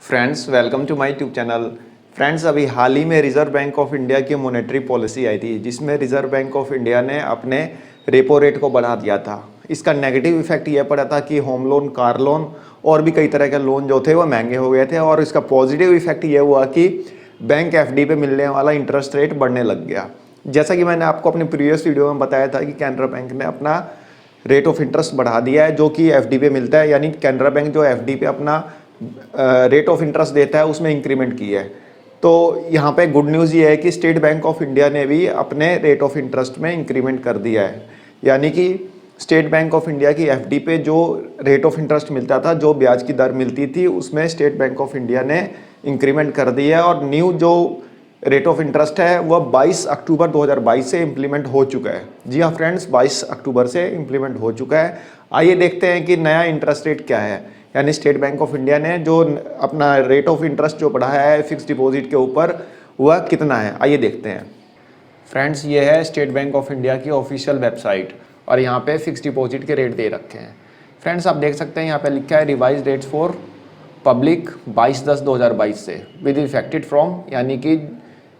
Friends, welcome to my YouTube channel. Friends, अभी हाल ही में रिजर्व बैंक ऑफ इंडिया की मॉनेटरी पॉलिसी आई थी, जिसमें रिजर्व बैंक ऑफ इंडिया ने अपने रेपो रेट को बढ़ा दिया था। इसका नेगेटिव इफेक्ट ये पड़ा था कि होम लोन, कार लोन और भी कई तरह के लोन जो थे वो महंगे हो गए थे। और इसका पॉजिटिव इफेक्ट ये हुआ कि बैंक एफडी पे मिलने वाला इंटरेस्ट रेट बढ़ने लग गया। जैसा कि मैंने आपको अपने प्रीवियस वीडियो में बताया था कि कैनरा बैंक ने अपना रेट ऑफ इंटरेस्ट बढ़ा दिया है, जो कि एफडी पे मिलता है। यानी कैनरा बैंक जो एफडी पे अपना रेट ऑफ इंटरेस्ट देता है उसमें इंक्रीमेंट की है। तो यहाँ पे गुड न्यूज़ ये है कि स्टेट बैंक ऑफ इंडिया ने भी अपने रेट ऑफ इंटरेस्ट में इंक्रीमेंट कर दिया है। यानी कि स्टेट बैंक ऑफ इंडिया की एफडी पे जो रेट ऑफ इंटरेस्ट मिलता था, जो ब्याज की दर मिलती थी, उसमें स्टेट बैंक ऑफ इंडिया ने इंक्रीमेंट कर दिया है। और न्यू जो रेट ऑफ इंटरेस्ट है वह 22 अक्टूबर 2022 से इम्प्लीमेंट हो चुका है। जी हाँ फ्रेंड्स, 22 अक्टूबर से इम्प्लीमेंट हो चुका है। आइए देखते हैं कि नया इंटरेस्ट रेट क्या है। यानी स्टेट बैंक ऑफ इंडिया ने जो अपना रेट ऑफ इंटरेस्ट जो बढ़ाया है फिक्स डिपॉजिट के ऊपर, वह कितना है, आइए देखते हैं। फ्रेंड्स, ये है स्टेट बैंक ऑफ इंडिया की ऑफिशियल वेबसाइट और यहाँ पे फिक्स डिपॉजिट के रेट दे रखे हैं। फ्रेंड्स, आप देख सकते हैं यहाँ पे लिखा है रिवाइज रेट्स फॉर पब्लिक 22/10/2022 से विद इफेक्टेड फ्रॉम, यानी कि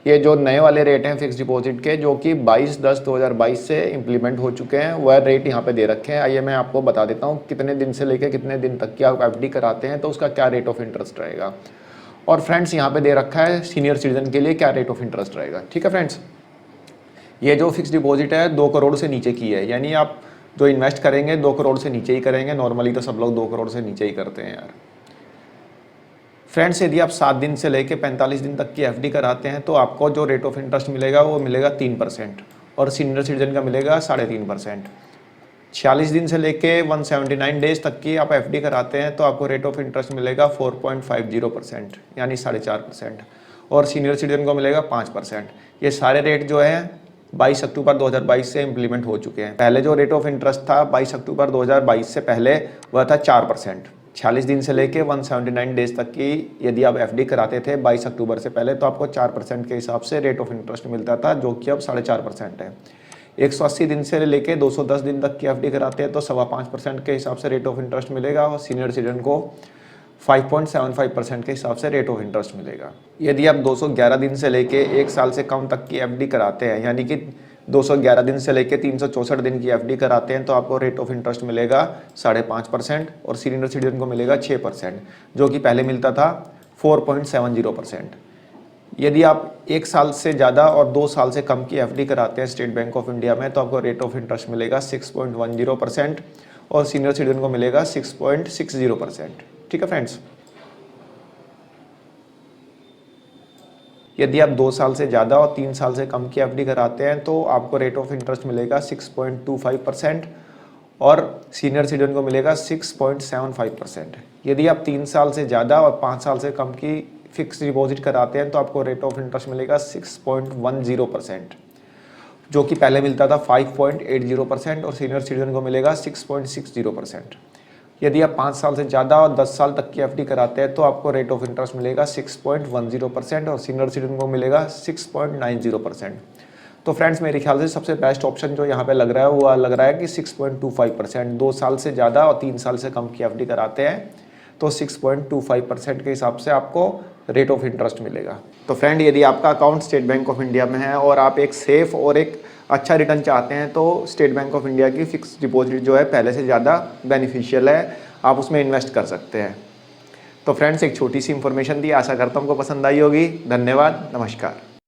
ये जो नए वाले रेट हैं फिक्स डिपॉजिट के, जो कि 22/10/2022 से इम्प्लीमेंट हो चुके हैं, वह रेट यहाँ पे दे रखे हैं। आइए मैं आपको बता देता हूँ कितने दिन से लेकर कितने दिन तक की आप एफडी कराते हैं तो उसका क्या रेट ऑफ इंटरेस्ट रहेगा। और फ्रेंड्स, यहाँ पे दे रखा है सीनियर सिटीजन के लिए क्या रेट ऑफ इंटरेस्ट रहेगा। ठीक है फ्रेंड्स, ये जो फिक्स डिपॉजिट है 2 करोड़ से नीचे की है। यानी आप जो इन्वेस्ट करेंगे 2 करोड़ से नीचे ही करेंगे। नॉर्मली तो सब लोग 2 करोड़ से नीचे ही करते हैं यार। फ्रेंड्स, यदि आप 7 दिन से लेकर 45 दिन तक की एफडी कराते हैं तो आपको जो रेट ऑफ इंटरेस्ट मिलेगा वो मिलेगा 3% और सीनियर सिटीजन का मिलेगा 3.5%। 46 दिन से लेके 179 डेज तक की आप एफडी कराते हैं तो आपको रेट ऑफ इंटरेस्ट मिलेगा 4.50% यानी 4.5%। और सीनियर सिटीजन को मिलेगा 5%। ये सारे रेट जो है 22 अक्टूबर 2022 से इम्प्लीमेंट हो चुके हैं। पहले जो रेट ऑफ इंटरेस्ट था 22 अक्टूबर 2022 से पहले वह था 4%। 46 दिन से लेके 179 डेज तक की यदि आप एफडी कराते थे 22 अक्टूबर से पहले तो आपको 4% के हिसाब से रेट ऑफ इंटरेस्ट मिलता था, जो कि अब 4.5% है। 180 दिन से लेके 210 दिन तक की एफडी कराते हैं तो 5.25% के हिसाब से रेट ऑफ इंटरेस्ट मिलेगा और सीनियर सिटीजन को 5.75% के हिसाब से रेट ऑफ इंटरेस्ट मिलेगा। यदि आप 211 दिन से लेके 1 साल से कम तक की एफडी कराते हैं, यानी कि 211 दिन से लेके 364 दिन की एफडी कराते हैं तो आपको रेट ऑफ इंटरेस्ट मिलेगा 5.5% और सीनियर सिटीजन को मिलेगा 6%, जो कि पहले मिलता था 4.70%। यदि आप 1 साल से ज़्यादा और 2 साल से कम की एफडी कराते हैं स्टेट बैंक ऑफ इंडिया में तो आपको रेट ऑफ इंटरेस्ट मिलेगा 6.10% और सीनियर सिटीजन को मिलेगा 6.60%। ठीक है फ्रेंड्स, यदि आप 2 साल से ज़्यादा और 3 साल से कम की एफडी कराते हैं तो आपको रेट ऑफ इंटरेस्ट मिलेगा 6.25% और सीनियर सिटीजन को मिलेगा 6.75%। यदि आप 3 साल से ज़्यादा और 5 साल से कम की फिक्स डिपॉजिट कराते हैं तो आपको रेट ऑफ इंटरेस्ट मिलेगा 6.10%, जो कि पहले मिलता था 5.80% और सीनियर सिटीजन को मिलेगा 6.60%। यदि आप 5 साल से ज़्यादा और 10 साल तक की एफडी कराते हैं तो आपको रेट ऑफ इंटरेस्ट मिलेगा 6.10% और सीनियर सिटीजन को मिलेगा 6.90%। तो फ्रेंड्स, मेरे ख्याल से सबसे बेस्ट ऑप्शन जो यहाँ पे लग रहा है वो लग रहा है कि 6.25%। 2 साल से ज़्यादा और 3 साल से कम की एफडी कराते हैं तो 6.25% के हिसाब से आपको रेट ऑफ इंटरेस्ट मिलेगा। तो फ्रेंड, यदि आपका account state bank of India में है और आप एक सेफ़ और एक अच्छा रिटर्न चाहते हैं तो स्टेट बैंक ऑफ इंडिया की फिक्स डिपॉजिट जो है पहले से ज़्यादा बेनिफिशियल है, आप उसमें इन्वेस्ट कर सकते हैं। तो फ्रेंड्स, एक छोटी सी इन्फॉर्मेशन दी, आशा करता हूँ आपको पसंद आई होगी। धन्यवाद, नमस्कार।